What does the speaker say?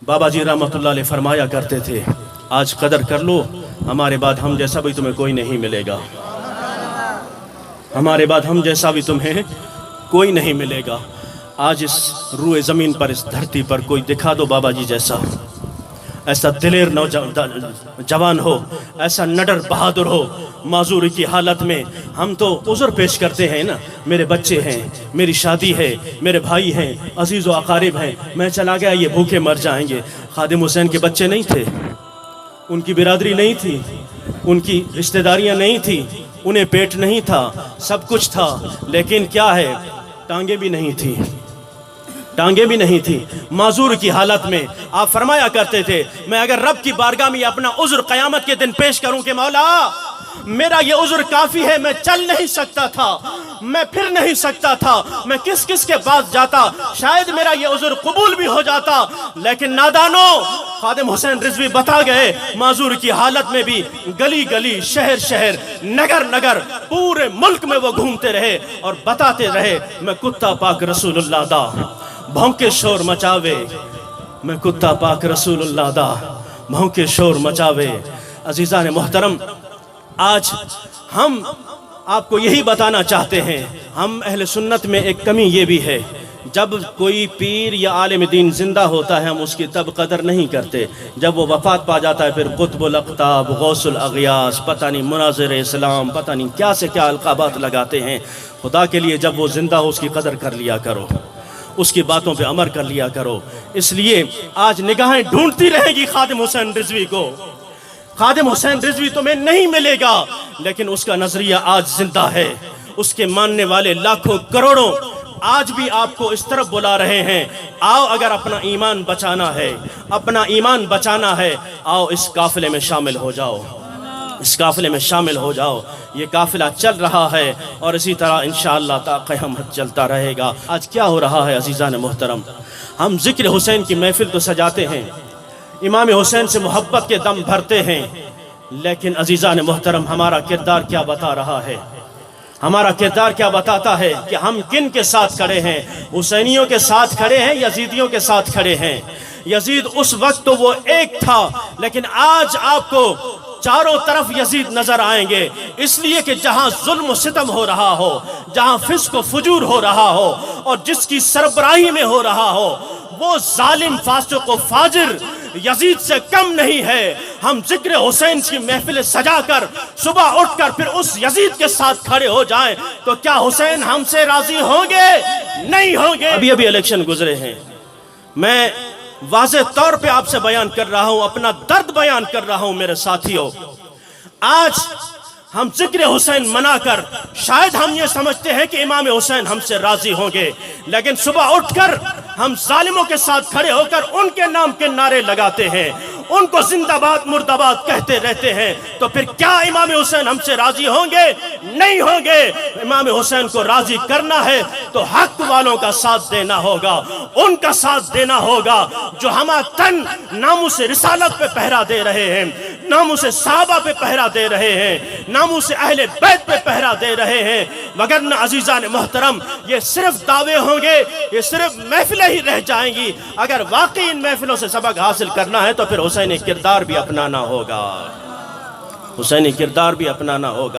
بابا جی رحمۃ اللہ علیہ فرمایا کرتے تھے، آج قدر کر لو، ہمارے بعد ہم جیسا بھی تمہیں کوئی نہیں ملے گا، ہمارے بعد ہم جیسا بھی تمہیں کوئی نہیں ملے گا۔ آج اس روئے زمین پر، اس دھرتی پر کوئی دکھا دو بابا جی جیسا، ایسا دلیر جوان ہو، ایسا نڈر بہادر ہو۔ معذوری کی حالت میں ہم تو عذر پیش کرتے ہیں نا، میرے بچے ہیں، میری شادی ہے، میرے بھائی ہیں، عزیز و اقارب ہیں، میں چلا گیا یہ بھوکے مر جائیں گے۔ خادم حسین کے بچے نہیں تھے، ان کی برادری نہیں تھی، ان کی رشتہ داریاں نہیں تھی، انہیں پیٹ نہیں تھا، سب کچھ تھا، لیکن کیا ہے، ٹانگیں بھی نہیں تھی، ٹانگیں بھی نہیں تھی۔ معذور کی حالت میں آپ فرمایا کرتے تھے، میں اگر رب کی بارگاہ میں اپنا عذر قیامت کے دن پیش کروں کہ مولا میرا یہ عذر کافی ہے، میں چل نہیں سکتا تھا، میں پھر نہیں سکتا تھا، میں کس کس کے پاس جاتا، شاید میرا یہ عذر قبول بھی ہو جاتا، لیکن نادانو خادم حسین رضوی بتا گئے، معذور کی حالت میں بھی گلی گلی، شہر شہر، نگر نگر، پورے ملک میں وہ گھومتے رہے اور بتاتے رہے، میں کتا پاک رسول اللہ دا بھونکے شور مچاوے، میں کتا پاک رسول اللہ دا بھونکے شور مچاوے۔ عزیزان محترم، آج ہم آپ کو یہی بتانا چاہتے ہیں، ہم اہل سنت میں ایک کمی یہ بھی ہے، جب کوئی پیر یا عالم دین زندہ ہوتا ہے ہم اس کی تب قدر نہیں کرتے، جب وہ وفات پا جاتا ہے پھر قطب الاقطاب، غوث الاغیاث، پتہ نہیں مناظر اسلام، پتہ نہیں کیا سے کیا القابات لگاتے ہیں۔ خدا کے لیے جب وہ زندہ ہو اس کی قدر کر لیا کرو، اس کی باتوں پہ عمل کر لیا کرو۔ اس لیے آج نگاہیں ڈھونڈتی رہیں گی خادم حسین رضوی کو، خادم حسین رضوی تمہیں نہیں ملے گا، لیکن اس کا نظریہ آج زندہ ہے، اس کے ماننے والے لاکھوں کروڑوں آج بھی آپ کو اس طرف بلا رہے ہیں، آؤ اگر اپنا ایمان بچانا ہے، اپنا ایمان بچانا ہے، آؤ اس قافلے میں شامل ہو جاؤ، اس قافلے میں شامل ہو جاؤ۔ یہ قافلہ چل رہا ہے اور اسی طرح انشاءاللہ تا قیامت چلتا رہے گا۔ آج کیا ہو رہا ہے عزیزان محترم، ہم ذکر حسین کی محفل تو سجاتے ہیں، امام حسین سے محبت کے دم بھرتے ہیں، لیکن عزیزان محترم ہمارا کردار کیا بتا رہا ہے، ہمارا کردار کیا بتاتا ہے کہ ہم کن کے ساتھ کھڑے ہیں؟ حسینیوں کے ساتھ کھڑے ہیں، یزیدیوں کے ساتھ کھڑے ہیں۔ یزید اس وقت تو وہ ایک تھا، لیکن آج آپ کو چاروں طرف یزید نظر آئیں گے، اس لیے کہ جہاں ظلم و ستم ہو رہا ہو، جہاں فسق و فجور ہو رہا ہو اور جس کی سربراہی میں ہو رہا ہو، وہ ظالم فاسق و فاجر یزید سے کم نہیں ہے۔ ہم ذکر حسین کی محفل سجا کر صبح اٹھ کر پھر اس یزید کے ساتھ کھڑے ہو جائیں تو کیا حسین ہم سے راضی ہوں گے؟ نہیں ہوں گے۔ ابھی الیکشن گزرے ہیں، میں واضح طور پہ آپ سے بیان کر رہا ہوں، اپنا درد بیان کر رہا ہوں میرے ساتھیوں۔ آج ہم ذکر حسین منا کر شاید ہم یہ سمجھتے ہیں کہ امام حسین ہم سے راضی ہوں گے، لیکن صبح اٹھ کر ہم ظالموں کے ساتھ کھڑے ہو کر ان کے نام کے نعرے لگاتے ہیں، ان کو زندہ باد مرد آباد کہتے رہتے ہیں، تو پھر کیا امام حسین ہم سے راضی ہوں گے؟ نہیں ہوں گے۔ امام حسین کو راضی کرنا ہے تو حق والوں کا ساتھ دینا ہوگا، ان کا ساتھ دینا ہوگا جو ہمہ تن ناموس رسالت پہ پہرا دے رہے ہیں، ناموس صحابہ پہ پہرا دے رہے ہیں، ناموس اہل بیت پہ پہرا دے رہے ہیں۔ وگرنہ عزیزان محترم یہ صرف دعوے ہوں گے، یہ صرف محفلیں ہی رہ جائیں گی۔ اگر واقعی ان محفلوں سے سبق حاصل کرنا ہے تو پھر حسینی کردار بھی اپنانا ہوگا، حسینی کردار بھی اپنانا ہوگا۔